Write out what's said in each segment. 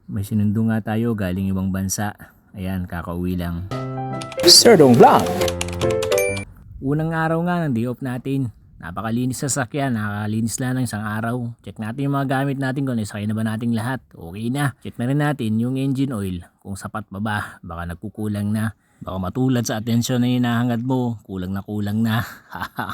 May sinundo nga tayo galing ibang bansa. Ayan, kakauwi lang. Sir Dong Vlog. Unang araw nga ng day off natin. Napakalinis sa sakyan, nakakalinis lang ng isang araw. Check natin yung mga gamit natin kung nasakay na ba nating lahat. Okay na. Check na rin natin yung engine oil kung sapat pa ba. Baka nagkukulang na. Baka matulad sa atensyon na hinahangad mo, kulang na.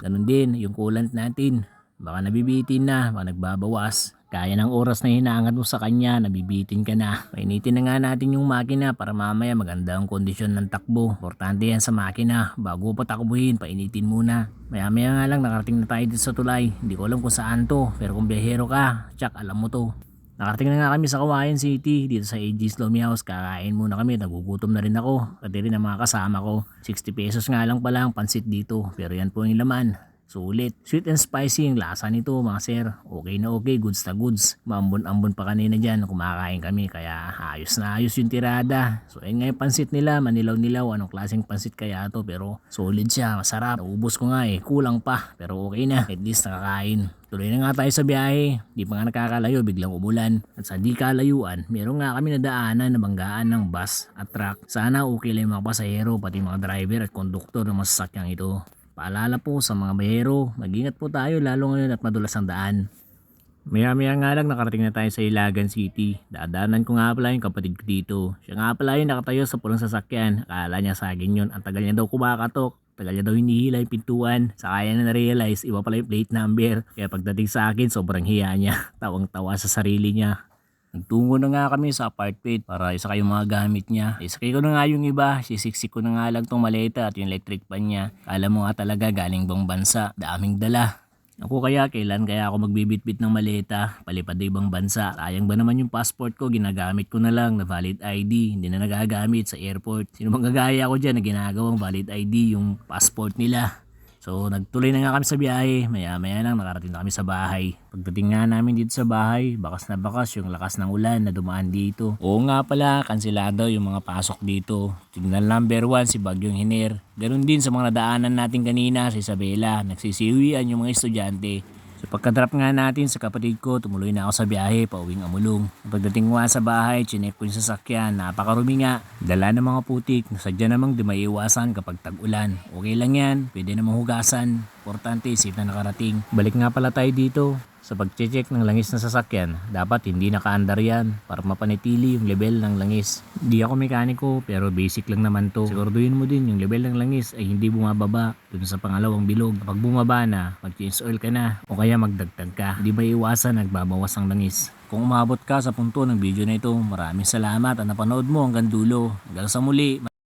Ganun din yung coolant natin. Baka nabibitin na, baka nagbabawas. Kaya ng oras na hinaangat mo sa kanya, nabibitin ka na. Painitin na nga natin yung makina para mamaya maganda ang kondisyon ng takbo. Importante yan sa makina. Bago pa takbuhin, painitin muna. Maya nga lang nakarating na tayo dito sa tulay. Hindi ko alam kung saan to, pero kung biyahero ka, tsak alam mo to. Nakarating na nga kami sa Kawayan City, dito sa AG's Lomi House. Kakain muna kami, nagugutom na rin ako. Pati rin ang mga kasama ko. 60 pesos nga lang pala ang pansit dito, pero yan po yung laman. Sulit. Sweet and spicy yung lasa nito mga sir. Okay na okay, goods na goods. Maambon-ambon pa kanina dyan kumakain kami, kaya ayos na ayos yung tirada. So ayun nga yung pansit nila, manilaw-nilaw. Anong klaseng pansit kaya to, pero solid siya, masarap. Naubos ko nga kulang pa, pero okay na, at least nakakain. Tuloy na nga tayo sa biyahe. Di pa nga nakakalayo, biglang umulan. At sa di kalayuan, meron nga kami nadaanan na banggaan ng bus at truck. Sana okay lang yung mga pasahero, pati mga driver at konduktor ng masasakyang ito. Paalala po sa mga bayero, mag-ingat po tayo lalo ngayon at madulas ang daan. Maya nga lang nakarating na tayo sa Ilagan City. Dadaanan ko nga pala yung kapatid ko dito. Siya nga pala yung nakatayo sa pulang sasakyan. Akala niya sa akin yun. Ang tagal niya daw kumakatok. Tagal niya daw hinihila yung pintuan. Saka yan na na-realize, iba pala yung plate number. Kaya pagdating sa akin, sobrang hiya niya. Tawang-tawa sa sarili niya. Nagtungo na nga kami sa apartment para isakay yung mga gamit niya. Isakay ko na nga yung iba, sisiksik ko na nga lang tong maleta at yung electric pan niya. Kala mo nga talaga galing bang bansa, daming dala. Ako kailan ako magbibitbit ng maleta, palipad na ibang bansa. Sayang ba naman yung passport ko, ginagamit ko na lang na valid ID, hindi na nagagamit sa airport. Sino bang gagaya ko dyan na ginagawang valid ID yung passport nila? So nagtuloy na nga kami sa biyahe, maya lang nakarating na kami sa bahay. Pagdating nga namin dito sa bahay, bakas na bakas yung lakas ng ulan na dumaan dito. Oo nga pala, kansilado yung mga pasok dito. Signal number 1 si Bagyong Hiner. Ganun din sa mga nadaanan natin kanina sa Isabela, nagsisiwian yung mga estudyante. So pagka-drop nga natin sa kapatid ko, tumuloy na ako sa biyahe pauwing Amulong. Pagdating nga sa bahay, chinek ko yung sasakyan, napakarumi nga. Dala ng mga putik, nasadya namang di maiiwasan kapag tag-ulan. Okay lang yan, pwede namang hugasan. Importante, safe na nakarating. Balik nga pala tayo dito. Sa pag-check ng langis ng sasakyan, dapat hindi naka-andar yan para mapanitili yung level ng langis. Hindi ako mekaniko pero basic lang naman to. Siguraduhin mo din yung level ng langis ay hindi bumababa dun sa pangalawang bilog. Kapag bumaba na, mag-change oil ka na o kaya magdagdag ka. Hindi maiiwasan nagbabawas ang langis. Kung umabot ka sa punto ng video na ito, maraming salamat at napanood mo hanggang dulo. Hanggang sa muli.